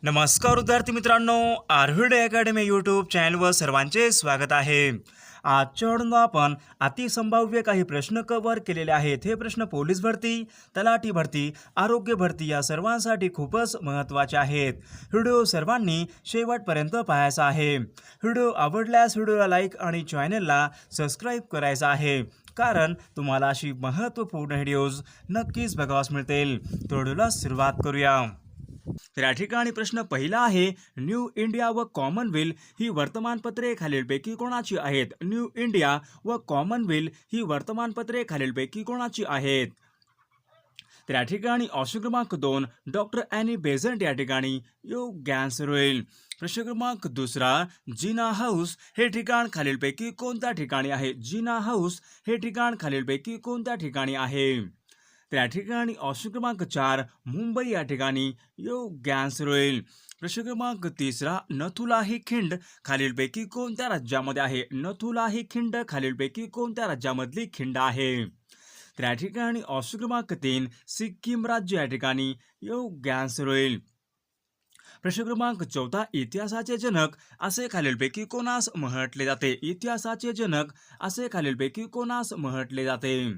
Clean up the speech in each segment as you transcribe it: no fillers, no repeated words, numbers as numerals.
नमस्कार विद्यार्थी मित्रांनो, आर्व्हिड अकॅडमी यूट्यूब चॅनलवर सर्वांचे स्वागत आहे. आजच्या व्हिडिओमध्ये आपण अतिसंभाव्य काही प्रश्न कव्हर केलेले आहेत. हे प्रश्न पोलीस भरती, तलाठी भरती, आरोग्य भरती या सर्वांसाठी खूपच महत्त्वाचे आहेत. व्हिडिओ सर्वांनी शेवटपर्यंत पाहायचा आहे. व्हिडिओ आवडल्यास व्हिडिओला लाईक आणि चॅनलला सबस्क्राईब करायचं आहे, कारण तुम्हाला अशी महत्त्वपूर्ण व्हिडिओज नक्कीच बघावास मिळतील. तर व्हिडिओला सुरुवात करूया. तर या ठिकाणी प्रश्न पहिला आहे, न्यू इंडिया व कॉमनवेल्थ ही वर्तमानपत्रे खालीलपैकी कोणाची आहेत? न्यू इंडिया व कॉमनवेल्थ ही वर्तमानपत्रे खालीलपैकी कोणाची आहेत? तर या ठिकाणी ऑप्शन क्रमांक 2 डॉक्टर ॲनी बेझंट या ठिकाणी योग्य आन्सर होईल. प्रश्न क्रमांक दुसरा, जिना हाऊस हे ठिकाण खालीलपैकी कोणत्या ठिकाणी आहे? जिना हाऊस हे ठिकाण खालीलपैकी कोणत्या ठिकाणी आहे? त्या ठिकाणी ऑप्शन क्रमांक 4 मुंबई या ठिकाणी योग्य आन्सर होईल. प्रश्न क्रमांक तिसरा, नथुला ही खिंड खालीलपैकी कोणत्या राज्यामध्ये आहे? नथुला ही खिंड खालीलपैकी कोणत्या राज्यामधली खिंड आहे? त्या ठिकाणी ऑप्शन क्रमांक 3 सिक्कीम राज्य या ठिकाणी योग्य आन्सर होईल. प्रश्न क्रमांक 4, इतिहासाचे जनक असे खालीलपैकी कोणास म्हटले जाते? इतिहासाचे जनक असे खालीलपैकी कोणास म्हटले जाते?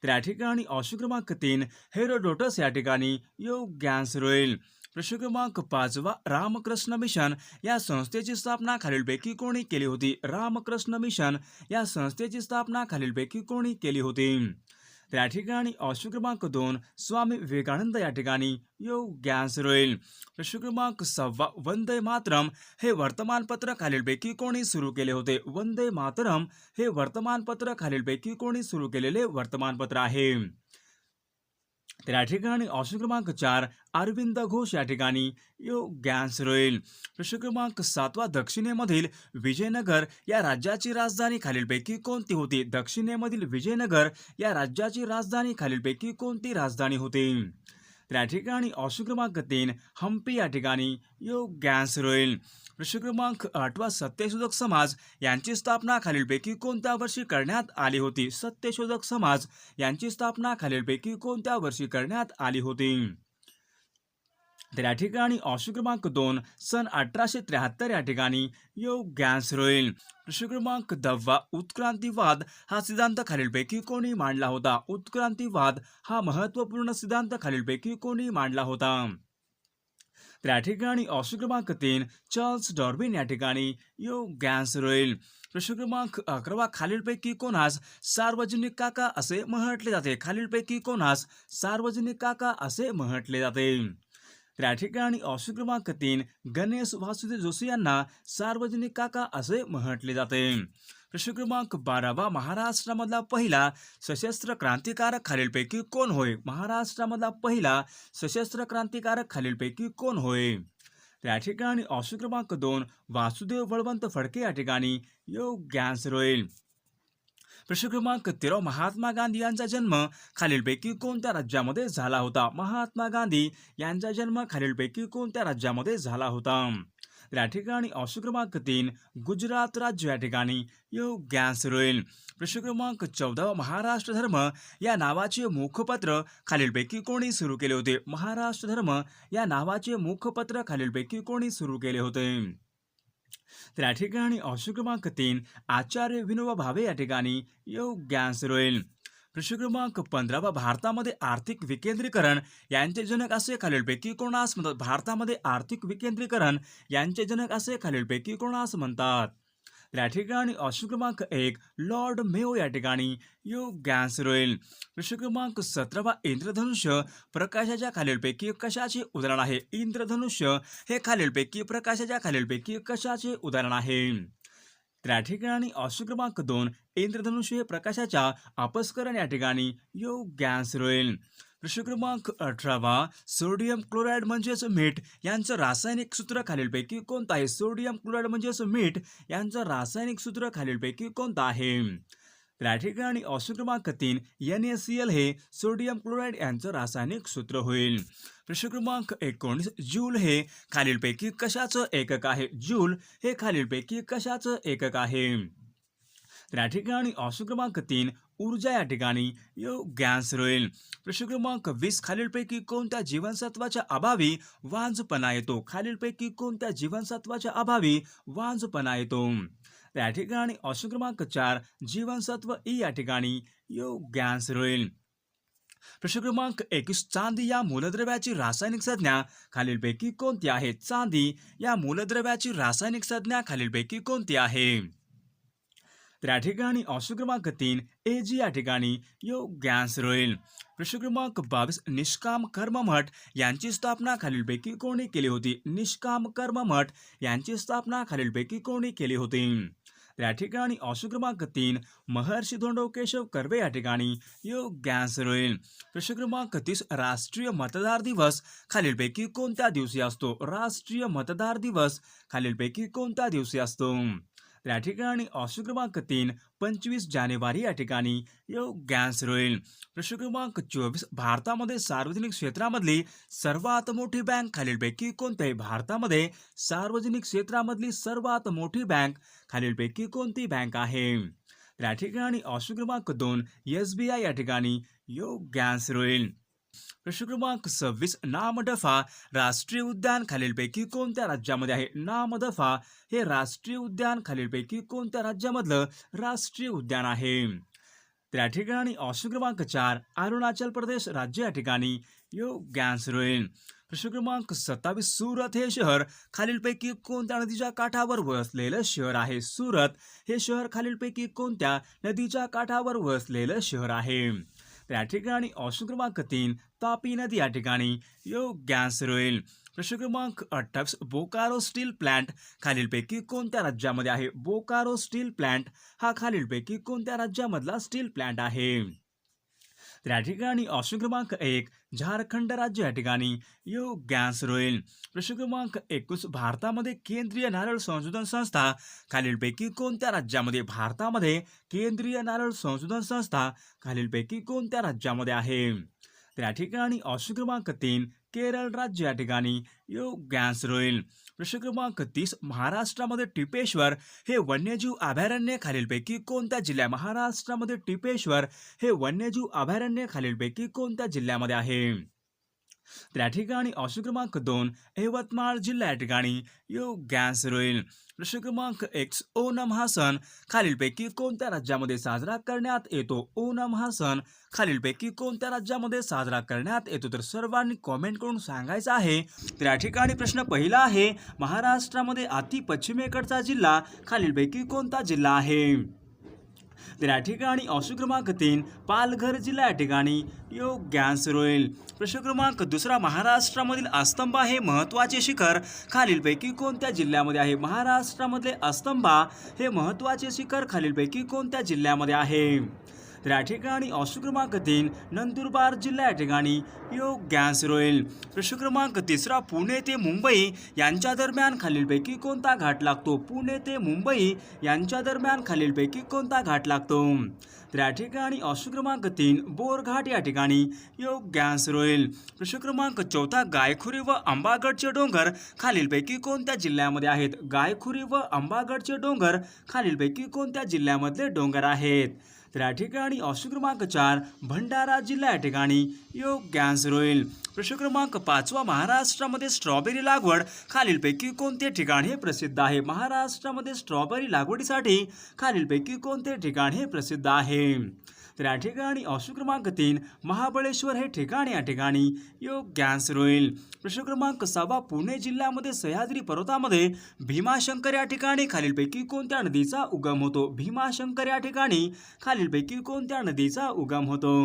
त्या ठिकाणी ऑप्शन क्रमांक 3 हेरोडोटस या ठिकाणी योग्य आन्सर होईल. प्रश्न क्रमांक 5, रामकृष्ण मिशन या संस्थेची स्थापना खालीलपैकी कोणी केली होती? रामकृष्ण मिशन या संस्थेची स्थापना खालीलपैकी कोणी केली होती? त्या ठिकाणी ऑप्शन क्रमांक 2 स्वामी विवेकानंद या ठिकाणी योग्य आन्सर होईल. प्रश्न क्रमांक 6, वंदे मातरम हे वर्तमानपत्र खालीलपैकी कोणी सुरू केले होते? वंदे मातरम हे वर्तमानपत्र खालीलपैकी कोणी सुरू केलेले वर्तमानपत्र आहे? त्या ठिकाणी ऑप्शन क्रमांक 4 अरविंद घोष या ठिकाणी योग्य आन्सर होईल. प्रश्न क्रमांक 7, दक्षिणेमधील विजयनगर या राज्याची राजधानी खालीलपैकी कोणती होती? दक्षिणेमधील विजयनगर या राज्याची राजधानी खालीलपैकी कोणती राजधानी होती? त्या ठिकाणी ऑप्शन क्रमांक 3 हम्पी या ठिकाणी योग्य आन्सर होईल. प्रश्न क्रमांक 8, सत्यशोधक समाज यांची स्थापना खालीलपैकी कोणत्या वर्षी करण्यात आली होती? सत्यशोधक समाज यांची स्थापना खालीलपैकी कोणत्या वर्षी करण्यात आली होती? त्या ठिकाणी ऑप्शन क्रमांक 2 सन 1873 या ठिकाणी योग्य आन्सर होईल. प्रश्न क्रमांक 10, उत्क्रांतीवाद हा सिद्धांत खालीलपैकी कोणी मांडला होता? उत्क्रांतीवाद हा महत्त्वपूर्ण सिद्धांत खालीलपैकी कोणी मांडला होता? त्या ठिकाणी ऑप्शन क्रमांक 3 चार्ल्स डार्विन या ठिकाणी योग्य आन्सर होईल. प्रश्न क्रमांक 11, खालीलपैकी कोणास सार्वजनिक काका असे म्हटले जाते? खालीलपैकी कोणास सार्वजनिक काका असे म्हटले जाते? त्या ठिकाणी ऑप्शन क्रमांक 3 गणेश वासुदेव जोशी यांना सार्वजनिक काका असे म्हटले जाते. प्रश्न क्रमांक 12, महाराष्ट्रामधला पहिला सशस्त्र क्रांतिकारक खालीलपैकी कोण होय? महाराष्ट्रामधला पहिला सशस्त्र क्रांतिकारक खालीलपैकी कोण होय? त्या ठिकाणी ऑप्शन क्रमांक 2 वासुदेव बळवंत फडके या ठिकाणी योग्य आन्सर होईल. प्रश्न क्रमांक 13, महात्मा गांधी यांचा जन्म खालीलपैकी कोणत्या राज्यामध्ये झाला होता? महात्मा गांधी यांचा जन्म खालीलपैकी कोणत्या राज्यामध्ये झाला होता? या ठिकाणी ऑप्शन क्रमांक 3 गुजरात राज्य या ठिकाणी योग्य आन्सर होईल. प्रश्न क्रमांक 14, महाराष्ट्र धर्म या नावाचे मुखपत्र खालीलपैकी कोणी सुरू केले होते? महाराष्ट्र धर्म या नावाचे मुखपत्र खालीलपैकी कोणी सुरू केले होते? त्या ठिकाणी ऑप्शन क्रमांक 3 आचार्य विनोबा भावे या ठिकाणी योग्य आन्सर होईल. प्रश्न क्रमांक 15, भारतामध्ये आर्थिक विकेंद्रीकरण यांचे जनक असे खालीलपैकी कोणास म्हणतात? भारतामध्ये आर्थिक विकेंद्रीकरण यांचे जनक असे खालीलपैकी कोणास म्हणतात? या ठिकाणी ऑप्शन क्रमांक 1 लॉर्ड मेयो या ठिकाणी योग्य आन्सर होईल. प्रश्न क्रमांक 17, इंद्रधनुष्य प्रकाशाच्या खालीलपैकी कशाचे उदाहरण आहे? इंद्रधनुष्य हे खालीलपैकी प्रकाशाच्या खालीलपैकी कशाचे उदाहरण आहे? त्या ठिकाणी ऑप्शन क्रमांक 2 इंद्रधनुष्य हे प्रकाशाच्या अपस्करण या ठिकाणी योग्य आन्सर होईल. प्रश्न क्रमांक 18, सोडियम क्लोराईड म्हणजेच मीठ यांचं रासायनिक सूत्र खालीलपैकी कोणतं आहे? सोडियम क्लोराईड म्हणजेच मीठ यांचं रासायनिक सूत्र खालीलपैकी कोणतं आहे? त्या ठिकाणी ऑप्शन क्रमांक 3 NaCl हे सोडियम क्लोराईड यांचं रासायनिक सूत्र होईल. प्रश्न क्रमांक 19, जूल हे खालीलपैकी कशाचं एकक आहे? जूल हे खालीलपैकी कशाचं एकक आहे? त्या ठिकाणी ऑप्शन क्रमांक 3 ऊर्जा या ठिकाणी योग्य आन्सर होईल. प्रश्न क्रमांक 20 खालीलपैकी कोणत्या जीवनसत्वाच्या अभावी वांझपणा येतो? खालीलपैकी कोणत्या जीवनसत्वाच्या अभावी वांझपणा येतो? त्या ठिकाणी ऑप्शन क्रमांक 4 जीवनसत्व ई या ठिकाणी योग्य आन्सर होईल. प्रश्न क्रमांक 21 चांदी या मूलद्रव्याची रासायनिक संज्ञा खालीलपैकी कोणती आहे? चांदी या मूलद्रव्याची रासायनिक संज्ञा खालीलपैकी कोणती आहे? तर या ठिकाणी ऑप्शन क्रमांक 3 Ag या ठिकाणी योग्य आन्सर होईल. प्रश्न क्रमांक 22 निष्काम कर्ममठ यांची स्थापना खालीलपैकी कोणी केली होती? निष्काम कर्ममठ यांची स्थापना खालीलपैकी कोणी केली होती? या ठिकाणी ऑप्शन क्रमांक 3 महर्षी धोंडो केशव कर्वे या ठिकाणी योग्य आन्सर होईल. प्रश्न क्रमांक 30 राष्ट्रीय मतदार दिवस खालीलपैकी कोणत्या दिवशी असतो? राष्ट्रीय मतदार दिवस खालीलपैकी कोणत्या दिवशी असतो? या ठिकाणी ऑप्शन क्रमांक 3 25 जानेवारी या ठिकाणी योग्य आन्सर होईल. प्रश्न क्रमांक 24 भारतामध्ये सार्वजनिक क्षेत्रामधली सर्वात मोठी बँक खालीलपैकी कोणती आहे? भारतामध्ये सार्वजनिक क्षेत्रामधली सर्वात मोठी बँक खालीलपैकी कोणती बँक आहे? या ठिकाणी ऑप्शन क्रमांक 2 SBI या ठिकाणी योग्य आन्सर होईल. प्रश्न क्रमांक 26 नामदफा राष्ट्रीय उद्यान खालीलपैकी कोणत्या राज्यामध्ये आहे? नामदफा हे राष्ट्रीय उद्यान खालीलपैकी कोणत्या राज्यामधलं राष्ट्रीय उद्यान आहे? तर या ठिकाणी ऑप्शन क्रमांक 4 अरुणाचल प्रदेश राज्य या ठिकाणी योग्य आन्सर होईल. प्रश्न क्रमांक 27 सुरत हे शहर खालीलपैकी कोणत्या नदीच्या काठावर वसलेलं शहर आहे? सुरत हे शहर खालीलपैकी कोणत्या नदीच्या काठावर वसलेलं शहर आहे? त्या ठिकाणी ऑप्शन क्रमांक 3 तापी नदी या ठिकाणी योग्य आन्सर होईल. प्रश्न क्रमांक 28 बोकारो स्टील प्लांट खालीलपैकी कोणत्या राज्यामध्ये आहे? बोकारो स्टील प्लांट हा खालीलपैकी कोणत्या राज्यामधला स्टील प्लांट आहे? त्या ठिकाणी ऑप्शन क्रमांक 1 झारखंड राज्य या ठिकाणी योग्य आन्सर होईल. प्रश्न क्रमांक 21 भारतामध्ये केंद्रीय नारळ संशोधन संस्था खालीलपैकी कोणत्या राज्यामध्ये? भारतामध्ये केंद्रीय नारळ संशोधन संस्था खालीलपैकी कोणत्या राज्यामध्ये आहे? त्या ठिकाणी ऑप्शन क्रमांक 3 केरळ राज्य या ठिकाणी योग्य आन्सर होईल. प्रश्न क्रमांक 30 महाराष्ट्रामध्ये टिपेश्वर हे वन्यजीव अभयारण्य खालीलपैकी कोणत्या जिल्ह्यात? महाराष्ट्रामध्ये टिपेश्वर हे वन्यजीव अभयारण्य खालीलपैकी कोणत्या जिल्ह्यामध्ये आहे? त्या ठिकाणी ऑप्शन क्रमांक 2 यवतमाळ जिल्हा या ठिकाणी योग्य आन्सर होईल. प्रश्न क्रमांक 1 ओणम हा सण खालीलपैकी कोणत्या राज्यामध्ये साजरा करण्यात येतो? ओणम हा सण खालीलपैकी कोणत्या राज्यामध्ये साजरा करण्यात येतो? तर सर्वांनी कॉमेंट करून सांगायचं आहे. तर या ठिकाणी प्रश्न पहिला आहे महाराष्ट्रामध्ये अति पश्चिमेकडचा जिल्हा खालीलपैकी कोणता जिल्हा आहे? तर या ठिकाणी ऑप्शन क्रमांक 3 पालघर जिल्हा या ठिकाणी योग्य आन्सर होईल. प्रश्न क्रमांक 2 महाराष्ट्रामधील अस्तंबा हे महत्त्वाचे शिखर खालीलपैकी कोणत्या जिल्ह्यामध्ये आहे? महाराष्ट्रामधले अस्तंबा हे महत्त्वाचे शिखर खालीलपैकी कोणत्या जिल्ह्यामध्ये आहे? तर या ठिकाणी ऑप्शन क्रमांक 3 नंदुरबार जिल्हा या ठिकाणी योग्य आन्सर होईल. प्रश्न क्रमांक 3 पुणे ते मुंबई यांच्या दरम्यान खालीलपैकी कोणता घाट लागतो? पुणे ते मुंबई यांच्या दरम्यान खालीलपैकी कोणता घाट लागतो? तर या ठिकाणी ऑप्शन क्रमांक 3 बोरघाट या ठिकाणी योग्य आन्सर होईल. प्रश्न क्रमांक 4 गायखुरी व अंबागडचे डोंगर खालीलपैकी कोणत्या जिल्ह्यामध्ये आहेत? गायखुरी व अंबागडचे डोंगर खालीलपैकी कोणत्या जिल्ह्यामधले डोंगर आहेत? तर या ठिकाणी ऑप्शन क्रमांक 4 भंडारा जिल्हा या ठिकाणी योग्य आन्सर होईल. प्रश्न क्रमांक 5 महाराष्ट्रामध्ये स्ट्रॉबेरी लागवड खालीलपैकी कोणते ठिकाण हे प्रसिद्ध आहे? महाराष्ट्रामध्ये स्ट्रॉबेरी लागवडीसाठी खालीलपैकी कोणते ठिकाण हे प्रसिद्ध आहे? तर या ठिकाणी ऑप्शन क्रमांक 3 महाबळेश्वर हे ठिकाण या ठिकाणी योग्य आन्सर होईल. प्रश्न क्रमांक 6 पुणे जिल्ह्यामध्ये सह्याद्री पर्वतामध्ये भीमाशंकर या ठिकाणी खालीलपैकी कोणत्या नदीचा उगम होतो? भीमाशंकर या ठिकाणी खालीलपैकी कोणत्या नदीचा उगम होतो?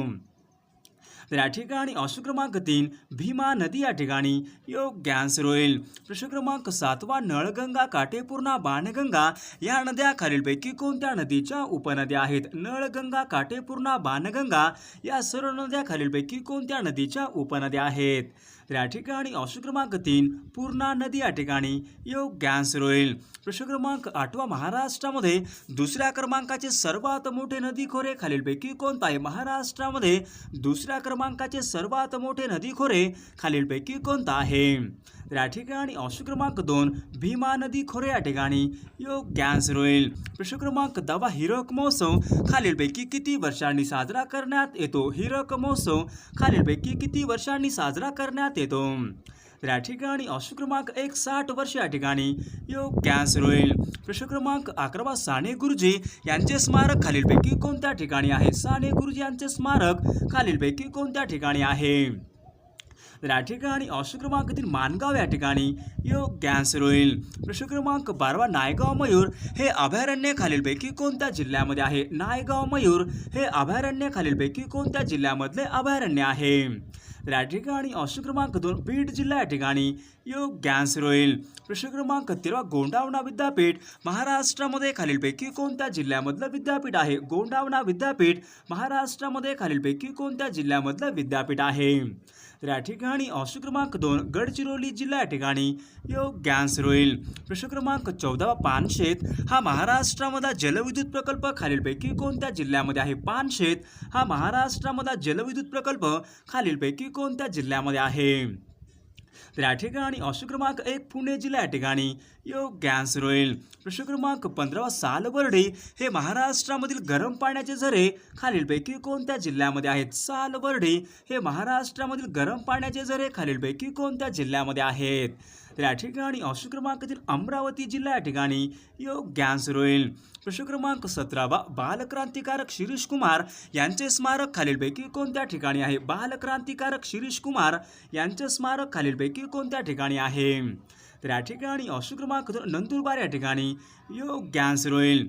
तर या ठिकाणी ऑप्शन क्रमांक 3 भीमा नदी या ठिकाणी योग्य आन्सर होईल. प्रश्न क्रमांक 7 नळगंगा, काटेपूर्णा, बाणगंगा या नद्या खालीलपैकी कोणत्या नदीच्या उपनद्या आहेत? नळगंगा, काटेपूर्णा, बाणगंगा या सर्व नद्या खालीलपैकी कोणत्या नदीच्या उपनद्या आहेत? तर या ठिकाणी ऑप्शन क्रमांक 3 पूर्णा नदी या ठिकाणी योग्य आन्सर होईल. प्रश्न क्रमांक 8 महाराष्ट्रामध्ये दुसऱ्या क्रमांकाचे सर्वात मोठे नदीखोरे खालीलपैकी कोणता आहे? महाराष्ट्रामध्ये दुसऱ्या क्रमांकाचे सर्वात मोठे नदीखोरे खालीलपैकी कोणता आहे? तर या ठिकाणी ऑप्शन क्रमांक 2 भीमा नदी खोरे या ठिकाणी योग्य आन्सर होईल. प्रश्न क्रमांक 10 हीरक महोत्सव खालीलपैकी किती वर्षांनी साजरा करण्यात येतो? हीरक महोत्सव खालीलपैकी किती वर्षांनी साजरा करण्यात येतो? तर या ठिकाणी ऑप्शन क्रमांक 1 60 वर्ष या ठिकाणी योग्य आन्सर होईल. प्रश्न क्रमांक 11 साने गुरुजी यांचे स्मारक खालीलपैकी कोणत्या ठिकाणी आहे? साने गुरुजी यांचे स्मारक खालीलपैकी कोणत्या ठिकाणी आहे? तर या ठिकाणी ऑप्शन क्रमांक 3 माणगाव या ठिकाणी योग्य आन्सर होईल. प्रश्न क्रमांक 12 नायगाव मयूर हे अभयारण्य खालीलपैकी कोणत्या जिल्ह्यामध्ये आहे? नायगाव मयूर हे अभयारण्य खालीलपैकी कोणत्या जिल्ह्यामधले अभयारण्य आहे? तर या ठिकाणी ऑप्शन क्रमांक 2 बीड जिल्हा या ठिकाणी योग्य आन्सर होईल. प्रश्न क्रमांक 13 गोंडावना विद्यापीठ महाराष्ट्रामध्ये खालीलपैकी कोणत्या जिल्ह्यामधलं विद्यापीठ आहे? गोंडावना विद्यापीठ महाराष्ट्रामध्ये खालीलपैकी कोणत्या जिल्ह्यामधलं विद्यापीठ आहे? तर या ठिकाणी ऑप्शन क्रमांक 2 गडचिरोली जिल्हा या ठिकाणी योग्य आन्सर होईल. प्रश्न क्रमांक 14 पानशेत हा महाराष्ट्रामधला जलविद्युत प्रकल्प खालीलपैकी कोणत्या जिल्ह्यामध्ये आहे? पानशेत हा महाराष्ट्रामधला जलविद्युत प्रकल्प खालीलपैकी कोणत्या जिल्ह्यामध्ये आहे? तर या ठिकाणी ऑप्शन क्रमांक 1 पुणे जिल्हा या ठिकाणी योग्य आन्सर होईल. प्रश्न क्रमांक 15 सालबर्डी हे महाराष्ट्रामधील गरम पाण्याचे झरे खालीलपैकी कोणत्या जिल्ह्यामध्ये आहेत? सालबर्डी हे महाराष्ट्रामधील गरम पाण्याचे झरे खालीलपैकी कोणत्या जिल्ह्यामध्ये आहेत? तर या ठिकाणी ऑप्शन क्रमांक 3 अमरावती जिल्हा या ठिकाणी योग्य आन्सर होईल. प्रश्न क्रमांक 17 बालक्रांतिकारक शिरीष कुमार यांचे स्मारक खालीलपैकी कोणत्या ठिकाणी आहे? बालक्रांतिकारक शिरीष कुमार यांचे स्मारक खालीलपैकी कोणत्या ठिकाणी आहे? तर या ठिकाणी ऑप्शन क्रमांक 2 नंदुरबार या ठिकाणी योग्य आन्सर होईल.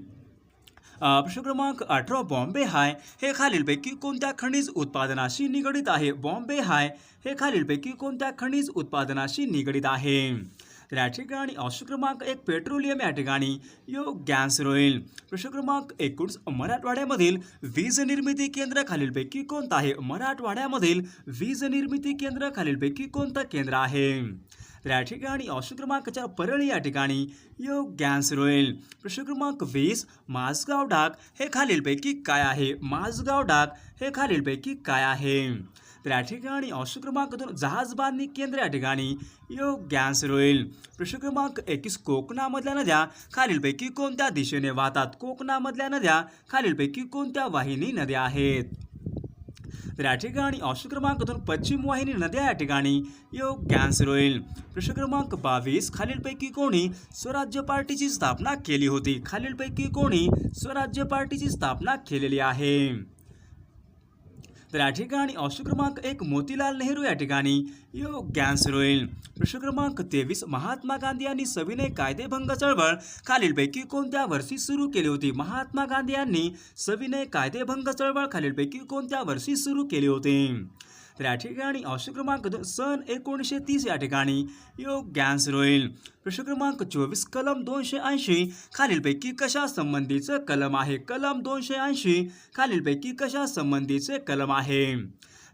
प्रश्न क्रमांक 18 बॉम्बे हाय हे खालीलपैकी कोणत्या खनिज उत्पादनाशी निगडित आहे? बॉम्बे हाय हे खालीलपैकी कोणत्या खनिज उत्पादनाशी निगडित आहे? तर या ठिकाणी ऑप्शन क्रमांक 1 पेट्रोलियम या ठिकाणी योग्य आन्सर होईल. प्रश्न क्रमांक 19 मराठवाड्यामधील वीज निर्मिती केंद्र खालीलपैकी कोणतं आहे? मराठवाड्यामधील वीज निर्मिती केंद्र खालीलपैकी कोणतं केंद्र आहे? तर या ठिकाणी ऑप्शन क्रमांक 4 परळी या ठिकाणी योग्य आन्सर होईल. प्रश्न क्रमांक 20 माझगाव डाक हे खालीलपैकी काय आहे? माझगाव डाक हे खालीलपैकी काय आहे? तर या ठिकाणी ऑप्शन क्रमांक 2 जहाज बांधणी केंद्र या ठिकाणी योग्य आन्सर होईल. प्रश्न क्रमांक 21 कोकणामधल्या नद्या खालीलपैकी कोणत्या दिशेने वाहतात? कोकणामधल्या नद्या खालीलपैकी कोणत्या वाहिनी नद्या आहेत? तर या ठिकाणी ऑप्शन क्रमांक 2 पश्चिम वाहिनी नद्या या ठिकाणी योग्य आन्सर होईल. प्रश्न क्रमांक 22 खालीलपैकी कोणी स्वराज्य पार्टीची स्थापना केली होती? खालीलपैकी कोणी स्वराज्य पार्टीची स्थापना केलेली आहे? तर या ठिकाणी ऑप्शन क्रमांक 1 मोतीलाल नेहरू या ठिकाणी योग्य आन्सर होईल. प्रश्न क्रमांक 23 महात्मा गांधी यांनी सविनय कायदेभंग चळवळ खालीलपैकी कोणत्या वर्षी सुरू केली होती? महात्मा गांधी यांनी सविनय कायदेभंग चळवळ खालीलपैकी कोणत्या वर्षी सुरू केली होती? तर या ठिकाणी ऑप्शन क्रमांक 2 सन 1930 या ठिकाणी योग्य आन्सर होईल. प्रश्न क्रमांक 24 कलम 280 खालीलपैकी कशा संबंधीचे कलम आहे? कलम 280 खालीलपैकी कशा संबंधीचे कलम आहे?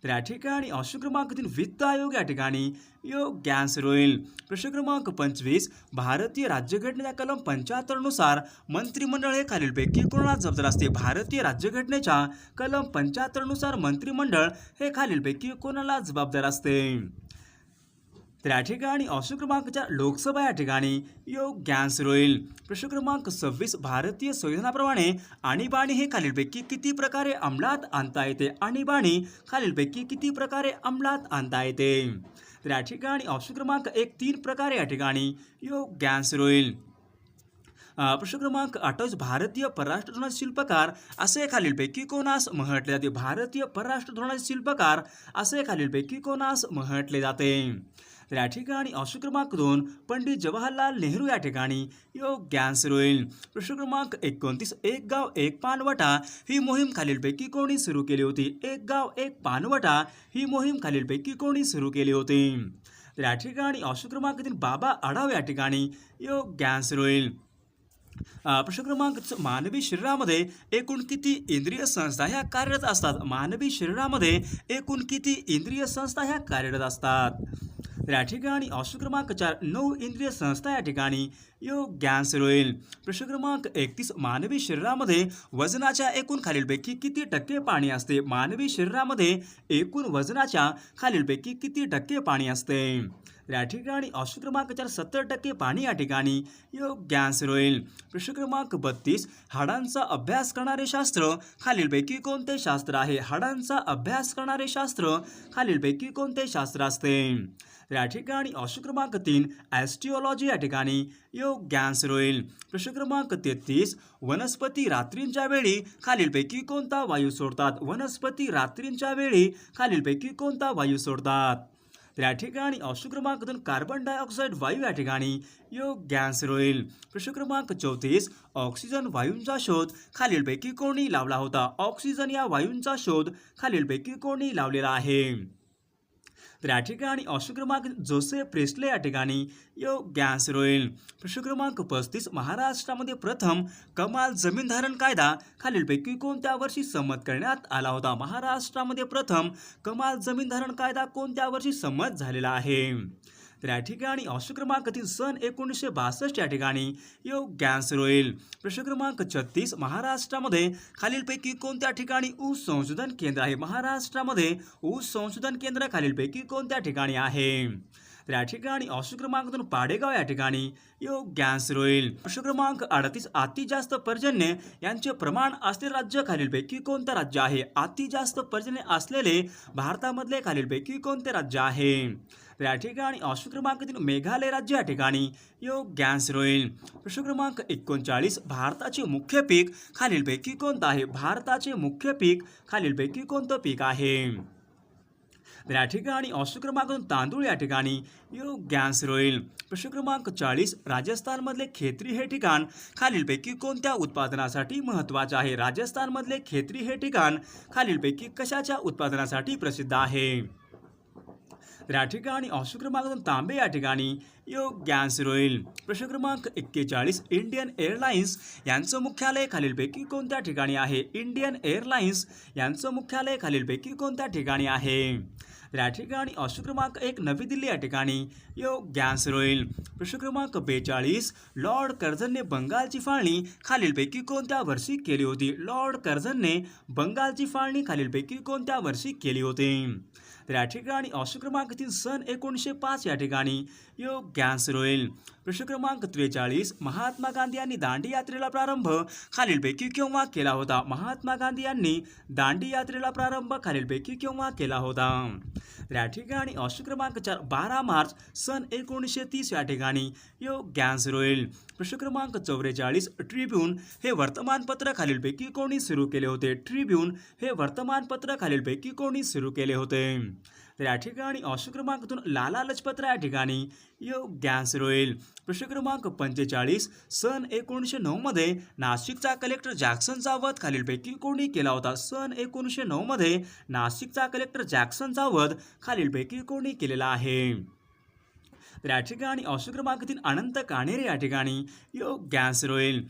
तर या ठिकाणी ऑप्शन क्रमांक 3 वित्त आयोग या ठिकाणी योग्य आन्सर होईल. प्रश्न क्रमांक 25 भारतीय राज्यघटनेच्या कलम 75 नुसार मंत्रिमंडळ हे खालीलपैकी कोणाला जबाबदार असते? भारतीय राज्यघटनेच्या कलम 75 नुसार मंत्रिमंडळ हे खालीलपैकी कोणाला जबाबदार असते? तर या ठिकाणी ऑप्शन क्रमांक 4 लोकसभा या ठिकाणी योग्य आन्सर होईल. प्रश्न क्रमांक 26 भारतीय संविधानाप्रमाणे आणीबाणी हे खालीलपैकी किती प्रकारे अंमलात आणता येते? आणीबाणी खालीलपैकी किती प्रकारे अंमलात आणता येते? तर या ठिकाणी ऑप्शन क्रमांक 1 3 प्रकारे या ठिकाणी योग्य आन्सर होईल. प्रश्न क्रमांक 28 भारतीय परराष्ट्र धोरणाचे शिल्पकार असे खालीलपैकी कोणास म्हटले जाते? भारतीय परराष्ट्र धोरणाचे शिल्पकार असे खालीलपैकी कोणास म्हटले जाते? तर या ठिकाणी ऑप्शन क्रमांक 2 पंडित जवाहरलाल नेहरू या ठिकाणी योग्य आन्सर होईल. प्रश्न क्रमांक 29 एक गाव एक पाणवठा ही मोहीम खालीलपैकी कोणी सुरू केली होती? एक गाव एक पाणवठा ही मोहीम खालीलपैकी कोणी सुरू केली होती? तर या ठिकाणी ऑप्शन क्रमांक 3 बाबा आढाव या ठिकाणी योग्य आन्सर होईल. प्रश्न क्रमांक मानवी शरीरामध्ये एकूण किती इंद्रिय संस्था ह्या कार्यरत असतात? मानवी शरीरामध्ये एकूण किती इंद्रिय संस्था ह्या कार्यरत असतात? तर या ठिकाणी ऑप्शन क्रमांक 4 9 इंद्रिय संस्था या ठिकाणी योग्य आन्सर होईल. प्रश्न क्रमांक 31 मानवी शरीरामध्ये वजनाच्या एकूण खालीलपैकी किती टक्के पाणी असते? मानवी शरीरामध्ये एकूण वजनाच्या खालीलपैकी किती टक्के पाणी असते? तर या ठिकाणी ऑप्शन क्रमांक 4 70% पाणी या ठिकाणी योग्य आन्सर होईल. प्रश्न क्रमांक 32 हाडांचा अभ्यास करणारे शास्त्र खालीलपैकी कोणते शास्त्र आहे? हाडांचा अभ्यास करणारे शास्त्र खालीलपैकी कोणते शास्त्र असते? तर या ठिकाणी ऑप्शन क्रमांक 3 ॲस्ट्रिओलॉजी या ठिकाणी योग्य आन्सर होईल. प्रश्न क्रमांक 33 वनस्पती रात्रींच्या वेळी खालीलपैकी कोणता वायू सोडतात? वनस्पती रात्रींच्या वेळी खालीलपैकी कोणता वायू सोडतात? तर या ठिकाणी ऑप्शन क्रमांक 2 कार्बन डायऑक्साईड वायू या ठिकाणी योग्य आन्सर होईल. प्रश्न क्रमांक 34 ऑक्सिजन वायूंचा शोध खालीलपैकी कोणी लावला होता? ऑक्सिजन या वायूंचा शोध खालीलपैकी कोणी लावलेला आहे? तर या ठिकाणी ऑप्शन क्रमांक जोसेफ प्रेस्ले या ठिकाणी योग्य आन्सर होईल. प्रश्न क्रमांक 35 महाराष्ट्रामध्ये प्रथम कमाल जमीन धारण कायदा खालीलपैकी कोणत्या वर्षी संमत करण्यात आला होता? महाराष्ट्रामध्ये प्रथम कमाल जमीन धारण कायदा कोणत्या वर्षी संमत झालेला आहे? तर या ठिकाणी ऑप्शन क्रमांक 3 सन 1962 या ठिकाणी योग्य आन्सर होईल. प्रश्न क्रमांक 36 महाराष्ट्रामध्ये खालीलपैकी कोणत्या ठिकाणी ऊस संशोधन केंद्र आहे? महाराष्ट्रामध्ये ऊस संशोधन केंद्र खालीलपैकी कोणत्या ठिकाणी आहे? तर या ठिकाणी ऑप्शन क्रमांक 2 पाडेगाव या ठिकाणी योग्य आन्सर होईल. प्रश्न क्रमांक 38 अति जास्त पर्जन्य यांचे प्रमाण असलेले राज्य खालीलपैकी कोणते राज्य आहे? अति जास्त पर्जन्य असलेले भारतामधले खालीलपैकी कोणते राज्य आहे? तर या ठिकाणी ऑप्शन क्रमांक 3 मेघालय राज्य या ठिकाणी योग्य आन्सर होईल. प्रश्न क्रमांक 39 भारताचे मुख्य पीक खालीलपैकी कोणतं आहे? भारताचे मुख्य पीक खालीलपैकी कोणतं पीक आहे? तर या ठिकाणी ऑप्शन क्रमांक 2 तांदूळ या ठिकाणी योग्य आन्सर होईल. प्रश्न क्रमांक 40 राजस्थानमधले खेत्री हे ठिकाण खालीलपैकी कोणत्या उत्पादनासाठी महत्त्वाचे आहे? राजस्थानमधले खेत्री हे ठिकाण खालीलपैकी कशाच्या उत्पादनासाठी प्रसिद्ध आहे? तर या ठिकाणी ऑप्शन क्रमांक 2 तांबे या ठिकाणी योग्य आन्सर होईल. प्रश्न क्रमांक 41 इंडियन एअरलाइन्स यांचं मुख्यालय खालीलपैकी कोणत्या ठिकाणी आहे? इंडियन एअरलाइन्स यांचं मुख्यालय खालीलपैकी कोणत्या ठिकाणी आहे? तर या ठिकाणी ऑप्शन क्रमांक 1 नवी दिल्ली या ठिकाणी योग्य आन्सर होईल. प्रश्न क्रमांक 42 लॉर्ड कर्झनने बंगालची फाळणी खालीलपैकी कोणत्या वर्षी केली होती? लॉर्ड कर्झनने बंगालची फाळणी खालीलपैकी कोणत्या वर्षी केली होती? तर या ठिकाणी ऑप्शन क्रमांक 3 सन 1905 या ठिकाणी योग्य आन्सर होईल. प्रश्न क्रमांक 43 महात्मा गांधी यांनी दांडी यात्रेला प्रारंभ खालीलपैकी केव्हा केला होता? महात्मा गांधी यांनी दांडी यात्रेला प्रारंभ खालीलपैकी केव्हा केला होता? तर या ठिकाणी ऑप्शन क्रमांक 4 12 मार्च सन 1930 या ठिकाणी योग्य आन्सर होईल. प्रश्न क्रमांक 44 ट्रिब्यून हे वर्तमानपत्र खालीलपैकी कोणी सुरू केले होते? ट्रिब्यून हे वर्तमानपत्र खालीलपैकी कोणी सुरू केले होते? तर या ठिकाणी ऑप्शन क्रमांक 2 लाला लजपतराय या ठिकाणी योग्य आन्सर होईल. प्रश्न क्रमांक 45 सन 1909 मध्ये नाशिकचा कलेक्टर जॅक्सनचा वध खालीलपैकी कोणी केला होता? सन 1909 मध्ये नाशिकचा कलेक्टर जॅक्सनचा वध खालीलपैकी कोणी केलेला आहे? तर या ठिकाणी ऑप्शन क्रमांक 3 अनंत काणेरे या ठिकाणी योग्य आन्सर होईल.